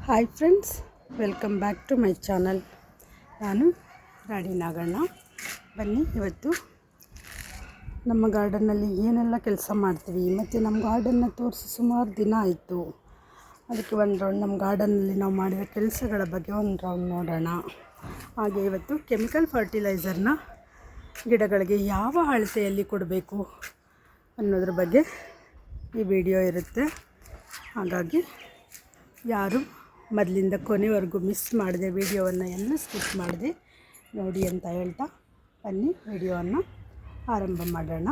Hi friends, welcome back to my channel. ನಾನು ರಾಣಿ ನಾಗಣ್ಣ. ಬನ್ನಿ, ಇವತ್ತು ನಮ್ಮ ಗಾರ್ಡನ್ನಲ್ಲಿ ಏನೆಲ್ಲ ಕೆಲಸ ಮಾಡ್ತೀವಿ ಮತ್ತು ನಮ್ಮ ಗಾರ್ಡನ್ನ ತೋರಿಸಿ ಸುಮಾರು ದಿನ ಆಯಿತು. ಅದಕ್ಕೆ ಒಂದು ರೌಂಡ್ ನಮ್ಮ ಗಾರ್ಡನ್ನಲ್ಲಿ ನಾವು ಮಾಡಿದ ಕೆಲಸಗಳ ಬಗ್ಗೆ ಒಂದು ರೌಂಡ್ ನೋಡೋಣ. ಹಾಗೆ ಇವತ್ತು ಕೆಮಿಕಲ್ ಫರ್ಟಿಲೈಸರ್ನ ಗಿಡಗಳಿಗೆ ಯಾವ ಅಳತೆಯಲ್ಲಿ ಕೊಡಬೇಕು ಅನ್ನೋದ್ರ ಬಗ್ಗೆ ಈ ವಿಡಿಯೋ ಇರುತ್ತೆ. ಹಾಗಾಗಿ ಯಾರು ಮೊದಲಿಂದ ಕೊನೆವರೆಗೂ ಮಿಸ್ ಮಾಡಿದೆ ವಿಡಿಯೋವನ್ನು ಎಲ್ಲ ಸ್ಕಿಪ್ ಮಾಡಿದೆ ನೋಡಿ ಅಂತ ಹೇಳ್ತಾ ಬನ್ನಿ ವಿಡಿಯೋವನ್ನು ಆರಂಭ ಮಾಡೋಣ.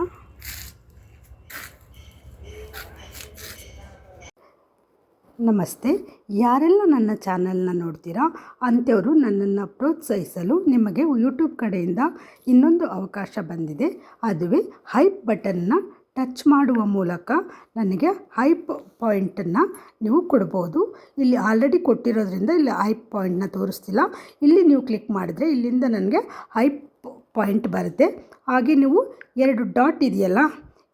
ನಮಸ್ತೆ. ಯಾರೆಲ್ಲ ನನ್ನ ಚಾನಲ್ನ ನೋಡ್ತೀರಾ ಅಂಥವರು ನನ್ನನ್ನು ಪ್ರೋತ್ಸಾಹಿಸಲು ನಿಮಗೆ ಯೂಟ್ಯೂಬ್ ಕಡೆಯಿಂದ ಇನ್ನೊಂದು ಅವಕಾಶ ಬಂದಿದೆ. ಅದುವೇ ಹೈಪ್ ಬಟನ್ನ ಟಚ್ ಮಾಡುವ ಮೂಲಕ ನನಗೆ ಹೈಪ್ ಪಾಯಿಂಟನ್ನು ನೀವು ಕೊಡ್ಬೋದು. ಇಲ್ಲಿ ಆಲ್ರೆಡಿ ಕೊಟ್ಟಿರೋದ್ರಿಂದ ಇಲ್ಲಿ ಹೈಪ್ ಪಾಯಿಂಟ್ನ ತೋರಿಸ್ತಿಲ್ಲ. ಇಲ್ಲಿ ನೀವು ಕ್ಲಿಕ್ ಮಾಡಿದರೆ ಇಲ್ಲಿಂದ ನನಗೆ ಹೈಪ್ ಪಾಯಿಂಟ್ ಬರುತ್ತೆ. ಹಾಗೆ ನೀವು 2 ಡಾಟ್ ಇದೆಯಲ್ಲ,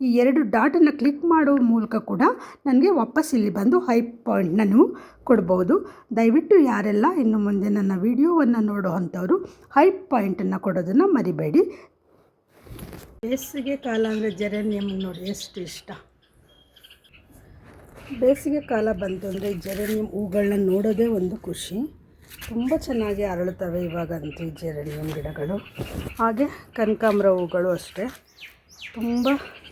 ಈ 2 ಡಾಟನ್ನು ಕ್ಲಿಕ್ ಮಾಡುವ ಮೂಲಕ ಕೂಡ ನನಗೆ ವಾಪಸ್ ಇಲ್ಲಿ ಬಂದು ಹೈಪ್ ಪಾಯಿಂಟ್ನ ನೀವು ಕೊಡ್ಬೋದು. ದಯವಿಟ್ಟು ಯಾರೆಲ್ಲ ಇನ್ನು ಮುಂದೆ ನನ್ನ ವಿಡಿಯೋವನ್ನು ನೋಡೋ ಅಂಥವರು ಹೈಪ್ ಪಾಯಿಂಟನ್ನು ಕೊಡೋದನ್ನು ಮರಿಬೇಡಿ. ಬೇಸಿಗೆ ಕಾಲ ಅಂದರೆ ಜೆರೇನಿಯಮ್ ನೋಡಿ ಎಷ್ಟು ಇಷ್ಟ. ಬೇಸಿಗೆ ಕಾಲ ಬಂತು ಅಂದರೆ ಜೆರೇನಿಯಮ್ ಹೂಗಳನ್ನ ನೋಡೋದೇ ಒಂದು ಖುಷಿ. ತುಂಬ ಚೆನ್ನಾಗಿ ಅರಳುತ್ತವೆ ಇವಾಗಂತೂ ಈ ಜೆರೇನಿಯಮ್ ಗಿಡಗಳು. ಹಾಗೆ ಕನಕಾಂಬರ ಹೂಗಳು ಅಷ್ಟೇ ತುಂಬ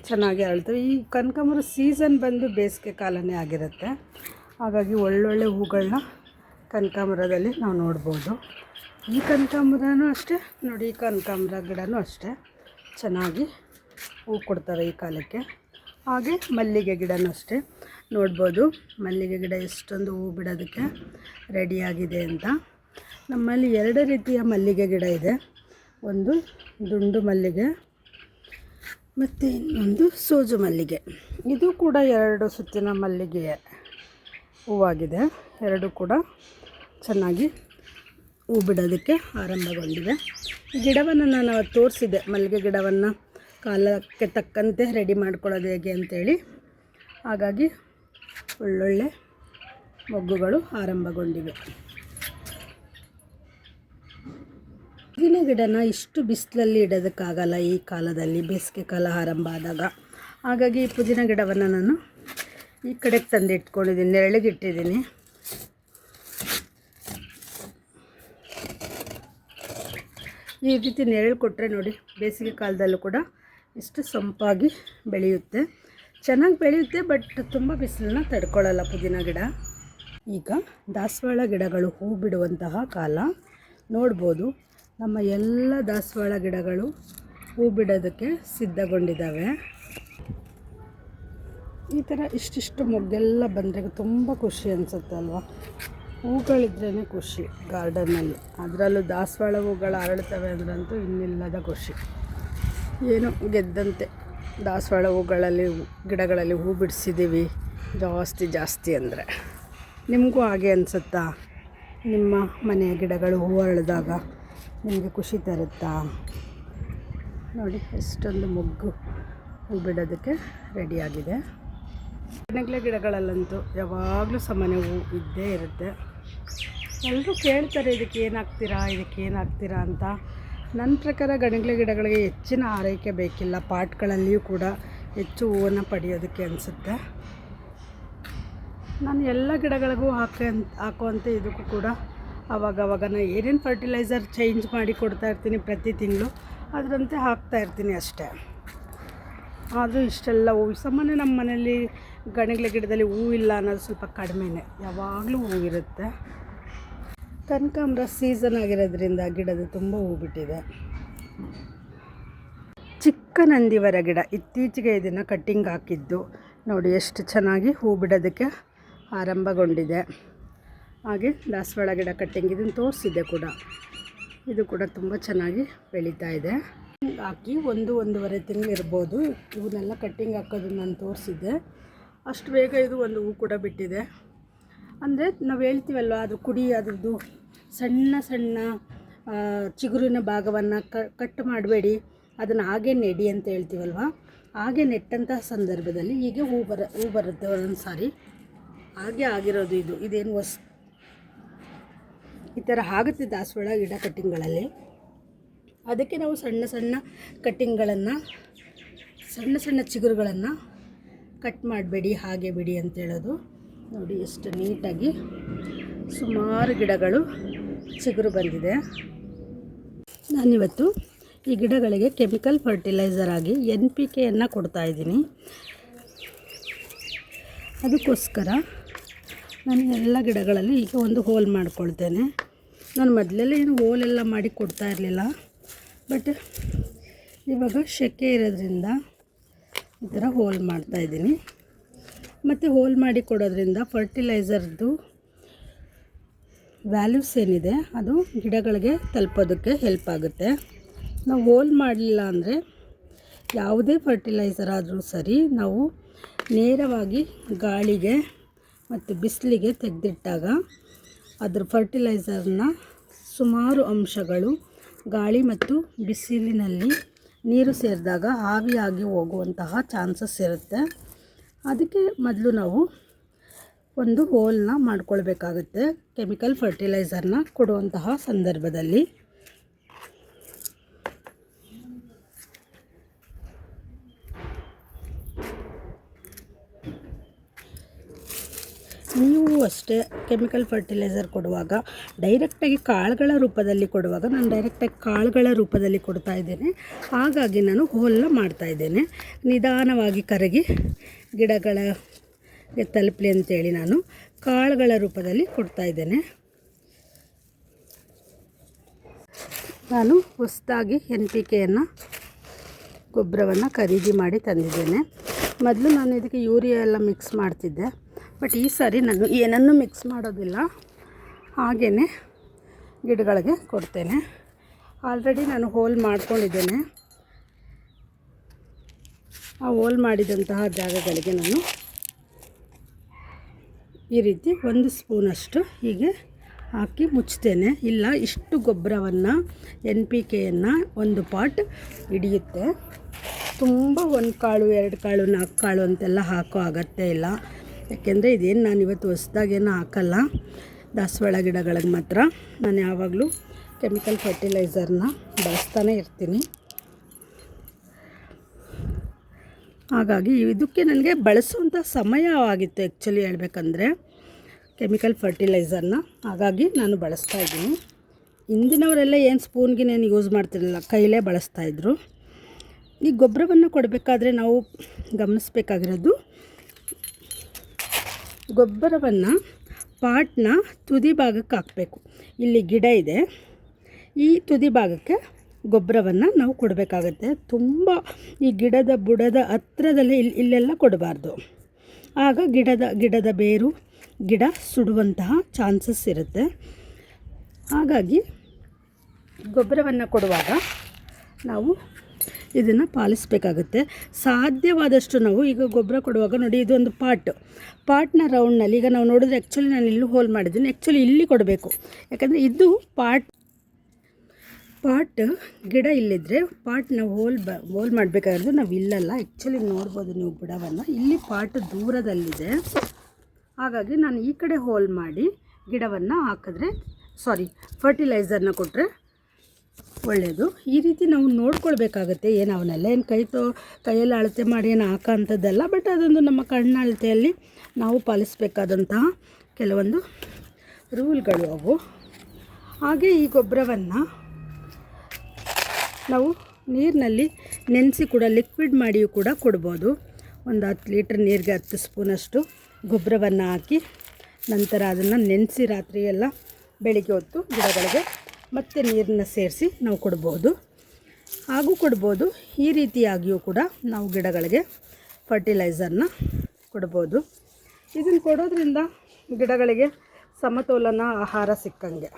ಚೆನ್ನಾಗಿ ಅರಳುತ್ತವೆ. ಈ ಕನಕಾಂಬರ ಸೀಸನ್ ಬಂದು ಬೇಸಿಗೆ ಕಾಲನೇ ಆಗಿರುತ್ತೆ. ಹಾಗಾಗಿ ಒಳ್ಳೊಳ್ಳೆ ಹೂಗಳನ್ನ ಕನಕಾಂಬರದಲ್ಲಿ ನಾವು ನೋಡ್ಬೋದು. ಈ ಕನಕಾಂಬರನೂ ಅಷ್ಟೇ ನೋಡಿ, ಈ ಕನಕಾಂಬರ ಗಿಡನೂ ಅಷ್ಟೇ ಚೆನ್ನಾಗಿ ಹೂ ಕೊಡ್ತವೆ ಈ ಕಾಲಕ್ಕೆ. ಹಾಗೆ ಮಲ್ಲಿಗೆ ಗಿಡನೂ ಅಷ್ಟೇ ನೋಡ್ಬೋದು. ಮಲ್ಲಿಗೆ ಗಿಡ ಎಷ್ಟೊಂದು ಹೂ ಬಿಡೋದಕ್ಕೆ ರೆಡಿಯಾಗಿದೆ ಅಂತ. ನಮ್ಮಲ್ಲಿ 2 ರೀತಿಯ ಮಲ್ಲಿಗೆ ಗಿಡ ಇದೆ. ಒಂದು ದುಂಡು ಮಲ್ಲಿಗೆ ಮತ್ತು ಇನ್ನೊಂದು ಸೋಜು ಮಲ್ಲಿಗೆ. ಇದು ಕೂಡ 2 ಸುತ್ತಿನ ಮಲ್ಲಿಗೆ ಹೂವಾಗಿದೆ. 2 ಕೂಡ ಚೆನ್ನಾಗಿ ಹೂ ಬಿಡೋದಕ್ಕೆ ಆರಂಭಗೊಂಡಿವೆ. ಗಿಡವನ್ನು ನಾನು ತೋರಿಸಿದ್ದೆ, ಮಲ್ಲಿಗೆ ಗಿಡವನ್ನು ಕಾಲಕ್ಕೆ ತಕ್ಕಂತೆ ರೆಡಿ ಮಾಡ್ಕೊಳ್ಳೋದು ಹೇಗೆ ಅಂತೇಳಿ. ಹಾಗಾಗಿ ಒಳ್ಳೊಳ್ಳೆ ಮೊಗ್ಗುಗಳು ಆರಂಭಗೊಂಡಿವೆ. ಪುದೀನ ಗಿಡನ ಇಷ್ಟು ಬಿಸಿಲಲ್ಲಿ ಇಡೋದಕ್ಕಾಗಲ್ಲ ಈ ಕಾಲದಲ್ಲಿ, ಬೇಸಿಗೆ ಕಾಲ ಆರಂಭ ಆದಾಗ. ಹಾಗಾಗಿ ಈ ಪುದೀನ ಗಿಡವನ್ನು ನಾನು ಈ ಕಡೆಗೆ ತಂದು ಇಟ್ಕೊಂಡಿದ್ದೀನಿ, ನೆರಳಿಗಿಟ್ಟಿದ್ದೀನಿ. ಈ ರೀತಿ ನೆರಳು ಕೊಟ್ಟರೆ ನೋಡಿ, ಬೇಸಿಗೆ ಕಾಲದಲ್ಲೂ ಕೂಡ ಇಷ್ಟು ಸೊಂಪಾಗಿ ಬೆಳೆಯುತ್ತೆ, ಚೆನ್ನಾಗಿ ಬೆಳೆಯುತ್ತೆ. ಬಟ್ ತುಂಬ ಬಿಸಿಲನ್ನ ತಡ್ಕೊಳ್ಳಲ್ಲ ಪುದೀನ ಗಿಡ. ಈಗ ದಾಸವಾಳ ಗಿಡಗಳು ಹೂ ಬಿಡುವಂತಹ ಕಾಲ ನೋಡ್ಬೋದು. ನಮ್ಮ ಎಲ್ಲ ದಾಸವಾಳ ಗಿಡಗಳು ಹೂ ಬಿಡೋದಕ್ಕೆ ಸಿದ್ಧಗೊಂಡಿದ್ದಾವೆ. ಈ ಥರ ಇಷ್ಟಿಷ್ಟು ಮೊಗ್ಗೆಲ್ಲ ಬಂದರೆ ತುಂಬ ಖುಷಿ ಅನಿಸುತ್ತೆ ಅಲ್ವಾ. ಹೂಗಳಿದ್ರೇ ಖುಷಿ ಗಾರ್ಡನ್ನಲ್ಲಿ. ಅದರಲ್ಲೂ ದಾಸವಾಳ ಹೂಗಳು ಅರಳುತ್ತವೆ ಅಂದ್ರಂತೂ ಇನ್ನಿಲ್ಲದ ಖುಷಿ. ಏನೋ ಗೆದ್ದಂತೆ ದಾಸವಾಳ ಹೂಗಳಲ್ಲಿ ಗಿಡಗಳಲ್ಲಿ ಹೂ ಬಿಡಿಸಿದ್ದೀವಿ ಜಾಸ್ತಿ ಅಂದರೆ. ನಿಮಗೂ ಹಾಗೆ ಅನಿಸುತ್ತಾ? ನಿಮ್ಮ ಮನೆಯ ಗಿಡಗಳು ಹೂ ಅರಳಿದಾಗ ನಿಮಗೆ ಖುಷಿ ತರುತ್ತಾ? ನೋಡಿ ಎಷ್ಟೊಂದು ಮೊಗ್ಗು ಹೂ ಬಿಡೋದಕ್ಕೆ ರೆಡಿಯಾಗಿದೆ. ಗಣಗ್ಲೆ ಗಿಡಗಳಲ್ಲಂತೂ ಯಾವಾಗಲೂ ಸಾಮಾನ್ಯ ಹೂ ಇದ್ದೇ ಇರುತ್ತೆ. ಎಲ್ಲರೂ ಕೇಳ್ತಾರೆ ಇದಕ್ಕೆ ಏನಾಗ್ತೀರಾ ಅಂತ. ನನ್ನ ಪ್ರಕಾರ ಗಣಗ್ಲೆ ಗಿಡಗಳಿಗೆ ಹೆಚ್ಚಿನ ಆರೈಕೆ ಬೇಕಿಲ್ಲ. ಪಾಟ್ಗಳಲ್ಲಿಯೂ ಕೂಡ ಹೆಚ್ಚು ಹೂವನ್ನು ಪಡೆಯೋದಕ್ಕೆ ಅನಿಸುತ್ತೆ. ನಾನು ಎಲ್ಲ ಗಿಡಗಳಿಗೂ ಹಾಕುವಂಥ ಇದಕ್ಕೂ ಕೂಡ ಆವಾಗವಾಗ ನಾನು ಏನೇನು ಫರ್ಟಿಲೈಸರ್ ಚೇಂಜ್ ಮಾಡಿ ಕೊಡ್ತಾ ಇರ್ತೀನಿ ಪ್ರತಿ ತಿಂಗಳು, ಅದರಂತೆ ಹಾಕ್ತಾಯಿರ್ತೀನಿ ಅಷ್ಟೇ. ಆದರೂ ಇಷ್ಟೆಲ್ಲ ಹೂವು ಸಾಮಾನ್ಯ ನಮ್ಮ ಮನೆಯಲ್ಲಿ ಗಣಗ್ಲೆ ಗಿಡದಲ್ಲಿ ಹೂವು ಇಲ್ಲ ಅನ್ನೋದು ಸ್ವಲ್ಪ ಕಡಿಮೆನೇ, ಯಾವಾಗಲೂ ಹೂವಿರುತ್ತೆ. ಕನಕಾಂಬರ ಸೀಸನ್ ಆಗಿರೋದ್ರಿಂದ ಗಿಡದ ತುಂಬ ಹೂ ಬಿಟ್ಟಿದೆ. ಚಿಕ್ಕ ನಂದಿವರ ಗಿಡ ಇತ್ತೀಚೆಗೆ ಇದನ್ನು ಕಟ್ಟಿಂಗ್ ಹಾಕಿದ್ದು ನೋಡಿ ಎಷ್ಟು ಚೆನ್ನಾಗಿ ಹೂ ಬಿಡೋದಕ್ಕೆ ಆರಂಭಗೊಂಡಿದೆ. ಹಾಗೆ ದಾಸವಾಳ ಗಿಡ ಕಟ್ಟಿಂಗ್ ಇದನ್ನು ತೋರಿಸಿದ್ದೆ ಕೂಡ, ಇದು ಕೂಡ ತುಂಬ ಚೆನ್ನಾಗಿ ಬೆಳೀತಾ ಇದೆ. ಹಾಕಿ 1-1.5 ತಿಂಗಳು ಇರ್ಬೋದು. ಇವನ್ನೆಲ್ಲ ಕಟ್ಟಿಂಗ್ ಹಾಕೋದು ನಾನು ತೋರಿಸಿದ್ದೆ. ಅಷ್ಟು ಬೇಗ ಇದು ಒಂದು ಹೂ ಕೂಡ ಬಿಟ್ಟಿದೆ. ಅಂದರೆ ನಾವು ಹೇಳ್ತೀವಲ್ವ, ಅದು ಅದ್ರದ್ದು ಸಣ್ಣ ಚಿಗುರಿನ ಭಾಗವನ್ನು ಕಟ್ ಮಾಡಬೇಡಿ, ಅದನ್ನು ಹಾಗೆ ನೆಡಿ ಅಂತ ಹೇಳ್ತೀವಲ್ವ. ಹಾಗೆ ನೆಟ್ಟಂತಹ ಸಂದರ್ಭದಲ್ಲಿ ಹೀಗೆ ಹೂ ಬರುತ್ತೆ ಒಂದೊಂದು ಸಾರಿ. ಹಾಗೆ ಆಗಿರೋದು ಇದೇನು ಈ ಥರ ಆಗುತ್ತೆ ದಾಸವಾಳ ಗಿಡ ಕಟ್ಟಿಂಗ್ಗಳಲ್ಲಿ. ಅದಕ್ಕೆ ನಾವು ಸಣ್ಣ ಸಣ್ಣ ಕಟ್ಟಿಂಗ್ಗಳನ್ನು, ಸಣ್ಣ ಸಣ್ಣ ಚಿಗುರುಗಳನ್ನು ಕಟ್ ಮಾಡಬೇಡಿ, ಹಾಗೆ ಬಿಡಿ ಅಂತ ಹೇಳೋದು. ನೋಡಿ ಎಷ್ಟು ನೀಟಾಗಿ ಸುಮಾರು ಗಿಡಗಳು ಚಿಗುರು ಬಂದಿದೆ. ನಾನಿವತ್ತು ಈ ಗಿಡಗಳಿಗೆ ಕೆಮಿಕಲ್ ಫರ್ಟಿಲೈಸರ್ ಆಗಿ NPKಯನ್ನು ಕೊಡ್ತಾಯಿದ್ದೀನಿ. ಅದಕ್ಕೋಸ್ಕರ ನಾನು ಎಲ್ಲ ಗಿಡಗಳಲ್ಲಿ ಈಗ ಒಂದು ಹೋಲ್ ಮಾಡ್ಕೊಳ್ತೇನೆ. ನಾನು ಮೊದಲೆಲ್ಲ ಏನು ಹೋಲೆಲ್ಲ ಮಾಡಿ ಕೊಡ್ತಾ ಇರಲಿಲ್ಲ, ಬಟ್ ಇವಾಗ ಸೆಕೆ ಇರೋದ್ರಿಂದ ಈ ಥರ ಹೋಲ್ ಮಾಡ್ತಾಯಿದ್ದೀನಿ. ಮತ್ತು ಹೋಲ್ ಮಾಡಿ ಕೊಡೋದ್ರಿಂದ ಫರ್ಟಿಲೈಸರ್ದು ವ್ಯಾಲ್ಯೂಸ್ ಏನಿದೆ ಅದು ಗಿಡಗಳಿಗೆ ತಲುಪೋದಕ್ಕೆ ಹೆಲ್ಪ್ ಆಗುತ್ತೆ. ನಾವು ಹೋಲ್ ಮಾಡಲಿಲ್ಲ ಅಂದರೆ ಯಾವುದೇ ಫರ್ಟಿಲೈಸರ್ ಆದರೂ ಸರಿ, ನಾವು ನೇರವಾಗಿ ಗಾಳಿಗೆ ಮತ್ತು ಬಿಸಿಲಿಗೆ ತೆಗೆದಿಟ್ಟಾಗ ಅದರ ಫರ್ಟಿಲೈಸರ್ನ ಸುಮಾರು ಅಂಶಗಳು ಗಾಳಿ ಮತ್ತು ಬಿಸಿಲಿನಲ್ಲಿ ನೀರು ಸೇರಿದಾಗ ಆವಿಯಾಗಿ ಹೋಗುವಂತಹ ಚಾನ್ಸಸ್ ಇರುತ್ತೆ. ಅದಕ್ಕೆ ಮೊದಲು ನಾವು ಒಂದು ಹೋಲ್ನ ಮಾಡ್ಕೊಳ್ಬೇಕಾಗುತ್ತೆ ಕೆಮಿಕಲ್ ಫರ್ಟಿಲೈಸರ್ನ ಕೊಡುವಂತಹ ಸಂದರ್ಭದಲ್ಲಿ. ನೀವು ಅಷ್ಟೇ ಕೆಮಿಕಲ್ ಫರ್ಟಿಲೈಸರ್ ಕೊಡುವಾಗ ಡೈರೆಕ್ಟಾಗಿ ಕಾಳುಗಳ ರೂಪದಲ್ಲಿ ಕೊಡುವಾಗ, ನಾನು ಡೈರೆಕ್ಟಾಗಿ ಕಾಳುಗಳ ರೂಪದಲ್ಲಿ ಕೊಡ್ತಾ ಇದ್ದೇನೆ. ಹಾಗಾಗಿ ನಾನು ಹೋಲನ್ನ ಮಾಡ್ತಾಯಿದ್ದೇನೆ. ನಿಧಾನವಾಗಿ ಕರಗಿ ಗಿಡಗಳಿಗೆ ತಲುಪಲಿ ಅಂತೇಳಿ ನಾನು ಕಾಳುಗಳ ರೂಪದಲ್ಲಿ ಕೊಡ್ತಾಯಿದ್ದೇನೆ. ನಾನು ಹೊಸದಾಗಿ NPKಯನ್ನು ಗೊಬ್ಬರವನ್ನು ಖರೀದಿ ಮಾಡಿ ತಂದಿದ್ದೇನೆ. ಮೊದಲು ನಾನು ಇದಕ್ಕೆ ಯೂರಿಯಾ ಎಲ್ಲ ಮಿಕ್ಸ್ ಮಾಡ್ತಿದ್ದೆ, ಬಟ್ ಈ ಸಾರಿ ನಾನು ಏನನ್ನೂ ಮಿಕ್ಸ್ ಮಾಡೋದಿಲ್ಲ, ಹಾಗೇ ಗಿಡಗಳಿಗೆ ಕೊಡ್ತೇನೆ. ಆಲ್ರೆಡಿ ನಾನು ಹೋಲ್ ಮಾಡ್ಕೊಂಡಿದ್ದೇನೆ. ಆ ಹೋಲ್ ಮಾಡಿದಂತಹ ಜಾಗಗಳಿಗೆ ನಾನು ಈ ರೀತಿ 1 ಸ್ಪೂನಷ್ಟು ಹೀಗೆ ಹಾಕಿ ಮುಚ್ತೇನೆ. ಇಲ್ಲ, ಇಷ್ಟು ಗೊಬ್ಬರವನ್ನು NPKಯನ್ನು 1 ಪಾಟ್ ಹಿಡಿಯುತ್ತೆ. ತುಂಬ 1 ಕಾಳು 2 ಕಾಳು 4 ಕಾಳು ಅಂತೆಲ್ಲ ಹಾಕೋ ಅಗತ್ಯ ಇಲ್ಲ. ಯಾಕೆಂದರೆ ಇದೇನು ನಾನು ಇವತ್ತು ಹೊಸ್ದಾಗೇನು ಹಾಕಲ್ಲ, ದಾಸವಾಳ ಗಿಡಗಳಿಗೆ ಮಾತ್ರ ನಾನು ಯಾವಾಗಲೂ ಕೆಮಿಕಲ್ ಫರ್ಟಿಲೈಸರ್ನ ಬಳಸ್ತಾನೆ ಇರ್ತೀನಿ. ಹಾಗಾಗಿ ಇದಕ್ಕೆ ನನಗೆ ಬಳಸುವಂಥ ಸಮಯವಾಗಿತ್ತು ಆ್ಯಕ್ಚುಲಿ ಹೇಳಬೇಕಂದ್ರೆ ಕೆಮಿಕಲ್ ಫರ್ಟಿಲೈಸರ್ನ, ಹಾಗಾಗಿ ನಾನು ಬಳಸ್ತಾ ಇದ್ದೀನಿ. ಹಿಂದಿನವರೆಲ್ಲ ಏನು ಸ್ಪೂನ್ಗಿನೇನು ಯೂಸ್ ಮಾಡ್ತಿರಲಿಲ್ಲ, ಕೈಲೇ ಬಳಸ್ತಾಯಿದ್ರು. ಈ ಗೊಬ್ಬರವನ್ನು ಕೊಡಬೇಕಾದ್ರೆ ನಾವು ಗಮನಿಸಬೇಕಾಗಿರೋದು, ಗೊಬ್ಬರವನ್ನು ಪಾಟ್ನ ತುದಿ ಭಾಗಕ್ಕೆ ಹಾಕಬೇಕು. ಇಲ್ಲಿ ಗಿಡ ಇದೆ, ಈ ತುದಿ ಭಾಗಕ್ಕೆ ಗೊಬ್ಬರವನ್ನು ನಾವು ಕೊಡಬೇಕಾಗತ್ತೆ. ತುಂಬ ಈ ಗಿಡದ ಬುಡದ ಹತ್ರದಲ್ಲಿ ಇಲ್ಲೆಲ್ಲ ಕೊಡಬಾರ್ದು. ಆಗ ಗಿಡದ ಬೇರು ಗಿಡ ಸುಡುವಂತಹ ಚಾನ್ಸಸ್ ಇರುತ್ತೆ. ಹಾಗಾಗಿ ಗೊಬ್ಬರವನ್ನು ಕೊಡುವಾಗ ನಾವು ಇದನ್ನು ಪಾಲಿಸಬೇಕಾಗುತ್ತೆ. ಸಾಧ್ಯವಾದಷ್ಟು ನಾವು ಈಗ ಗೊಬ್ಬರ ಕೊಡುವಾಗ ನೋಡಿ, ಇದೊಂದು ಪಾಟ್ನ ರೌಂಡ್ನಲ್ಲಿ ಈಗ ನಾವು ನೋಡಿದ್ರೆ ಆ್ಯಕ್ಚುಲಿ ನಾನು ಇಲ್ಲೂ ಹೋಲ್ ಮಾಡಿದ್ದೀನಿ. ಆ್ಯಕ್ಚುಲಿ ಇಲ್ಲಿ ಕೊಡಬೇಕು, ಯಾಕಂದರೆ ಇದು ಪಾಟ್ ಗಿಡ ಇಲ್ಲಿದ್ದರೆ ಪಾಟ್ನ ಹೋಲ್ ಮಾಡಬೇಕಾಗಿರೋದು ನಾವು ಇಲ್ಲಲ್ಲ. ಆ್ಯಕ್ಚುಲಿ ನೋಡ್ಬೋದು ನೀವು ಗಿಡವನ್ನು, ಇಲ್ಲಿ ಪಾಟ್ ದೂರದಲ್ಲಿದೆ. ಹಾಗಾಗಿ ನಾನು ಈ ಕಡೆ ಹೋಲ್ ಮಾಡಿ ಗಿಡವನ್ನು ಹಾಕಿದ್ರೆ, ಫರ್ಟಿಲೈಸರ್ನ ಕೊಟ್ಟರೆ ಒಳ್ಳೆಯದು. ಈ ರೀತಿ ನಾವು ನೋಡ್ಕೊಳ್ಬೇಕಾಗತ್ತೆ. ಏನು ಅವನ್ನೆಲ್ಲ ಏನು ಕೈಯಲ್ಲಿ ಅಳತೆ ಮಾಡಿ ಏನು ಹಾಕೋಂಥದ್ದಲ್ಲ, ಬಟ್ ಅದೊಂದು ನಮ್ಮ ಕಣ್ಣ ಅಳತೆಯಲ್ಲಿ ನಾವು ಪಾಲಿಸಬೇಕಾದಂತಹ ಕೆಲವೊಂದು ರೂಲ್ಗಳು ಅವು. ಹಾಗೆ ಈ ಗೊಬ್ಬರವನ್ನು ನಾವು ನೀರಿನಲ್ಲಿ ನೆನೆಸಿ ಕೂಡ, ಲಿಕ್ವಿಡ್ ಮಾಡಿಯೂ ಕೂಡ ಕೊಡ್ಬೋದು. ಒಂದು 10 ಲೀಟ್ರ್ ನೀರಿಗೆ 10 ಸ್ಪೂನಷ್ಟು ಗೊಬ್ಬರವನ್ನು ಹಾಕಿ ನಂತರ ಅದನ್ನು ನೆನೆಸಿ ರಾತ್ರಿ ಎಲ್ಲ ಬೆಳಿಗ್ಗೆ ಹೊತ್ತು ಗಿಡಗಳಿಗೆ ಮತ್ತೆ ನೀರನ್ನು ಸೇರಿಸಿ ನಾವು ಕೊಡ್ಬೋದು. ಈ ರೀತಿಯಾಗಿಯೂ ಕೂಡ ನಾವು ಗಿಡಗಳಿಗೆ ಫರ್ಟಿಲೈಸರ್ನ ಕೊಡ್ಬೋದು. ಇದನ್ನು ಕೊಡೋದ್ರಿಂದ ಗಿಡಗಳಿಗೆ ಸಮತೋಲನ ಆಹಾರ ಸಿಕ್ಕಂಗೆ,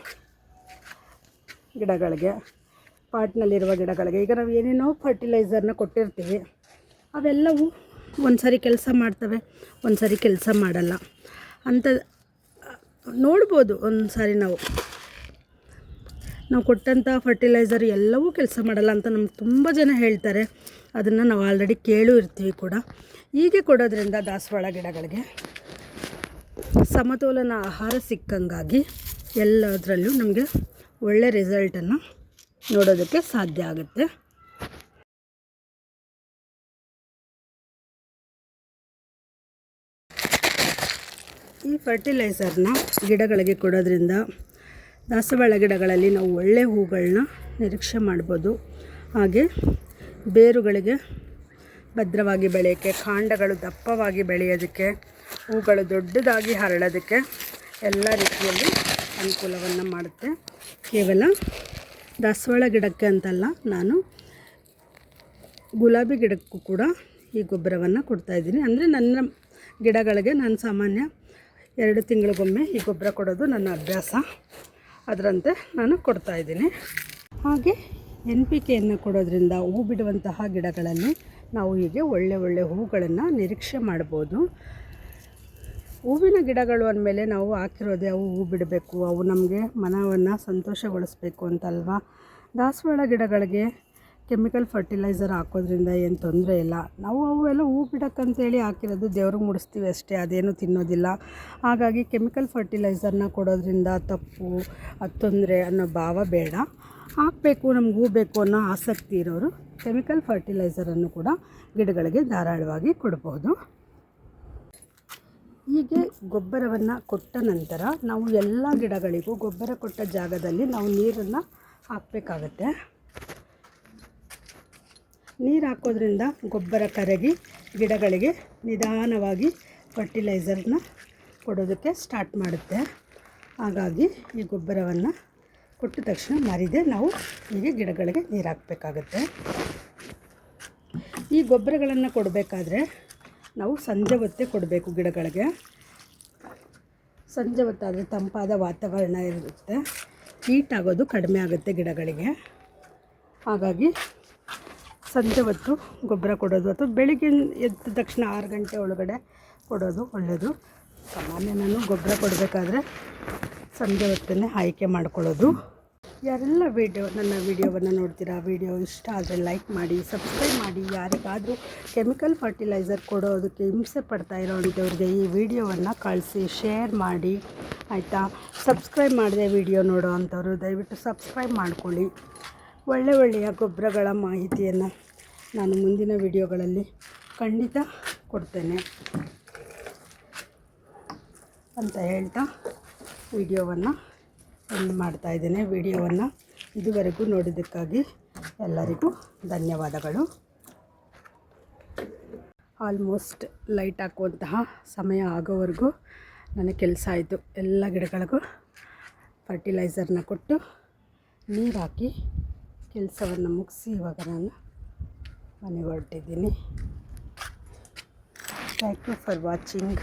ಗಿಡಗಳಿಗೆ ಪಾಟ್ನಲ್ಲಿರುವ ಗಿಡಗಳಿಗೆ ಈಗ ನಾವು ಏನೇನೋ ಫರ್ಟಿಲೈಸರ್ನ ಕೊಟ್ಟಿರ್ತೀವಿ, ಅವೆಲ್ಲವೂ ಒಂದು ಸಾರಿ ಕೆಲಸ ಮಾಡ್ತವೆ, ಒಂದು ಸಾರಿ ಕೆಲಸ ಮಾಡಲ್ಲ ಅಂತ ನೋಡ್ಬೋದು. ಒಂದು ಸಾರಿ ನಾವು ಕೊಟ್ಟಂಥ ಫರ್ಟಿಲೈಸರ್ ಎಲ್ಲವೂ ಕೆಲಸ ಮಾಡಲ್ಲ ಅಂತ ನಮ್ಗೆ ತುಂಬ ಜನ ಹೇಳ್ತಾರೆ. ಅದನ್ನು ನಾವು ಆಲ್ರೆಡಿ ಕೇಳೂ ಇರ್ತೀವಿ ಕೂಡ. ಹೀಗೆ ಕೊಡೋದ್ರಿಂದ ದಾಸವಾಳ ಗಿಡಗಳಿಗೆ ಸಮತೋಲನ ಆಹಾರ ಸಿಕ್ಕಂಗಾಗಿ ಎಲ್ಲದರಲ್ಲೂ ನಮಗೆ ಒಳ್ಳೆ ರಿಸಲ್ಟನ್ನು ನೋಡೋದಕ್ಕೆ ಸಾಧ್ಯ ಆಗುತ್ತೆ. ಈ ಫರ್ಟಿಲೈಸರ್ನ ಗಿಡಗಳಿಗೆ ಕೊಡೋದ್ರಿಂದ ದಾಸವಾಳ ಗಿಡಗಳಲ್ಲಿ ನಾವು ಒಳ್ಳೆ ಹೂಗಳನ್ನ ನಿರೀಕ್ಷೆ ಮಾಡ್ಬೋದು. ಹಾಗೆ ಬೇರುಗಳಿಗೆ ಭದ್ರವಾಗಿ ಬೆಳೆಯೋಕ್ಕೆ, ಕಾಂಡಗಳು ದಪ್ಪವಾಗಿ ಬೆಳೆಯೋದಕ್ಕೆ, ಹೂಗಳು ದೊಡ್ಡದಾಗಿ ಹರಳೋದಕ್ಕೆ ಎಲ್ಲ ರೀತಿಯಲ್ಲಿ ಅನುಕೂಲವನ್ನು ಮಾಡುತ್ತೆ. ಕೇವಲ ದಾಸವಾಳ ಗಿಡಕ್ಕೆ ಅಂತಲ್ಲ, ನಾನು ಗುಲಾಬಿ ಗಿಡಕ್ಕೂ ಕೂಡ ಈ ಗೊಬ್ಬರವನ್ನು ಕೊಡ್ತಾಯಿದ್ದೀನಿ. ಅಂದರೆ ನನ್ನ ಗಿಡಗಳಿಗೆ ನಾನು ಸಾಮಾನ್ಯ 2 ತಿಂಗಳಿಗೊಮ್ಮೆ ಈ ಗೊಬ್ಬರ ಕೊಡೋದು ನನ್ನ ಅಭ್ಯಾಸ. ಅದರಂತೆ ನಾನು ಕೊಡ್ತಾಯಿದ್ದೀನಿ. ಹಾಗೆ NPKಯನ್ನು ಕೊಡೋದ್ರಿಂದ ಹೂ ಬಿಡುವಂತಹ ಗಿಡಗಳಲ್ಲಿ ನಾವು ಹೀಗೆ ಒಳ್ಳೆ ಹೂಗಳನ್ನು ನಿರೀಕ್ಷೆ ಮಾಡ್ಬೋದು. ಹೂವಿನ ಗಿಡಗಳು ಅಂದಮೇಲೆ ನಾವು ಹಾಕಿರೋದೇ ಅವು ಹೂ ಬಿಡಬೇಕು, ಅವು ನಮಗೆ ಮನವನ್ನು ಸಂತೋಷಗೊಳಿಸ್ಬೇಕು ಅಂತಲ್ವಾ. ದಾಸವಾಳ ಗಿಡಗಳಿಗೆ ಕೆಮಿಕಲ್ ಫರ್ಟಿಲೈಸರ್ ಹಾಕೋದ್ರಿಂದ ಏನು ತೊಂದರೆ ಇಲ್ಲ. ನಾವು ಅವೆಲ್ಲ ಹೂ ಬಿಡೋಕ್ಕಂತೇಳಿ ಹಾಕಿರೋದು ದೇವ್ರಿಗೆ ಮುಡಿಸ್ತೀವಿ ಅಷ್ಟೇ, ಅದೇನು ತಿನ್ನೋದಿಲ್ಲ. ಹಾಗಾಗಿ ಕೆಮಿಕಲ್ ಫರ್ಟಿಲೈಸರ್ನ ಕೊಡೋದ್ರಿಂದ ತಪ್ಪು, ಅದು ತೊಂದರೆ ಅನ್ನೋ ಭಾವ ಬೇಡ. ಹಾಕಬೇಕು, ನಮ್ಗೆ ಹೂ ಬೇಕು ಅನ್ನೋ ಆಸಕ್ತಿ ಇರೋರು ಕೆಮಿಕಲ್ ಫರ್ಟಿಲೈಸರನ್ನು ಕೂಡ ಗಿಡಗಳಿಗೆ ಧಾರಾಳವಾಗಿ ಕೊಡಬಹುದು. ಹೀಗೆ ಗೊಬ್ಬರವನ್ನು ಕೊಟ್ಟ ನಂತರ ನಾವು ಎಲ್ಲ ಗಿಡಗಳಿಗೂ ಗೊಬ್ಬರ ಕೊಟ್ಟ ಜಾಗದಲ್ಲಿ ನಾವು ನೀರನ್ನು ಹಾಕಬೇಕಾಗತ್ತೆ. ನೀರು ಹಾಕೋದ್ರಿಂದ ಗೊಬ್ಬರ ಕರಗಿ ಗಿಡಗಳಿಗೆ ನಿಧಾನವಾಗಿ ಫರ್ಟಿಲೈಸರ್ನ ಕೊಡೋದಕ್ಕೆ ಸ್ಟಾರ್ಟ್ ಮಾಡುತ್ತೆ. ಹಾಗಾಗಿ ಈ ಗೊಬ್ಬರವನ್ನು ಕೊಟ್ಟ ತಕ್ಷಣ ಮರಿದೆ ನಾವು ಹೀಗೆ ಗಿಡಗಳಿಗೆ ನೀರು ಹಾಕಬೇಕಾಗತ್ತೆ. ಈ ಗೊಬ್ಬರಗಳನ್ನು ಕೊಡಬೇಕಾದ್ರೆ ನಾವು ಸಂಜೆ ಹೊತ್ತೇ ಕೊಡಬೇಕು ಗಿಡಗಳಿಗೆ. ಸಂಜೆ ಹೊತ್ತಾದರೆ ತಂಪಾದ ವಾತಾವರಣ ಇರುತ್ತೆ, ಹೀಟ್ ಆಗೋದು ಕಡಿಮೆ ಆಗುತ್ತೆ ಗಿಡಗಳಿಗೆ. ಹಾಗಾಗಿ ಸಂಜೆ ಹೊತ್ತು ಗೊಬ್ಬರ ಕೊಡೋದು ಅಥವಾ ಬೆಳಿಗ್ಗೆ ಎದ್ದ ತಕ್ಷಣ 6 ಗಂಟೆ ಒಳಗಡೆ ಕೊಡೋದು ಒಳ್ಳೆಯದು. ಸಾಮಾನ್ಯ ನಾನು ಗೊಬ್ಬರ ಕೊಡಬೇಕಾದ್ರೆ ಸಂಜೆ ಹೊತ್ತನ್ನೇ ಆಯ್ಕೆ ಮಾಡ್ಕೊಳ್ಳೋದು. ಯಾರೆಲ್ಲ ನನ್ನ ವಿಡಿಯೋವನ್ನು ನೋಡ್ತೀರಾ, ವಿಡಿಯೋ ಇಷ್ಟ ಆದರೆ ಲೈಕ್ ಮಾಡಿ, ಸಬ್ಸ್ಕ್ರೈಬ್ ಮಾಡಿ. ಯಾರಿಗಾದರೂ ಕೆಮಿಕಲ್ ಫರ್ಟಿಲೈಸರ್ ಕೊಡೋದಕ್ಕೆ ಹಿಂಸೆ ಪಡ್ತಾ ಇರೋವಂಥವ್ರಿಗೆ ಈ ವಿಡಿಯೋವನ್ನು ಕಳಿಸಿ ಶೇರ್ ಮಾಡಿ, ಆಯಿತಾ. ಸಬ್ಸ್ಕ್ರೈಬ್ ಮಾಡದೆ ವಿಡಿಯೋ ನೋಡೋ ಅಂಥವ್ರು ದಯವಿಟ್ಟು ಸಬ್ಸ್ಕ್ರೈಬ್ ಮಾಡ್ಕೊಳ್ಳಿ. ಒಳ್ಳೆಯ ಗೊಬ್ಬರಗಳ ಮಾಹಿತಿಯನ್ನು ನಾನು ಮುಂದಿನ ವಿಡಿಯೋಗಳಲ್ಲಿ ಖಂಡಿತ ಕೊಡ್ತೇನೆ ಅಂತ ಹೇಳ್ತಾ ವಿಡಿಯೋವನ್ನು ಎಂಡ್ ಮಾಡ್ತಾಯಿದ್ದೇನೆ. ವಿಡಿಯೋವನ್ನು ಇದುವರೆಗೂ ನೋಡಿದ್ದಕ್ಕಾಗಿ ಎಲ್ಲರಿಗೂ ಧನ್ಯವಾದಗಳು. ಆಲ್ಮೋಸ್ಟ್ ಲೈಟ್ ಹಾಕುವಂತಹ ಸಮಯ ಆಗೋವರೆಗೂ ನನ್ನ ಕೆಲಸ ಆಯಿತು. ಎಲ್ಲ ಗಿಡಗಳಿಗೂ ಫರ್ಟಿಲೈಸರ್ನ ಕೊಟ್ಟು ನೀರು ಹಾಕಿ ಕೆಲಸವನ್ನು ಮುಗಿಸಿ ಇವಾಗ ನಾನು ಮನೆಗೆ ಹೊರಟಿದ್ದೀನಿ. Thank you for watching.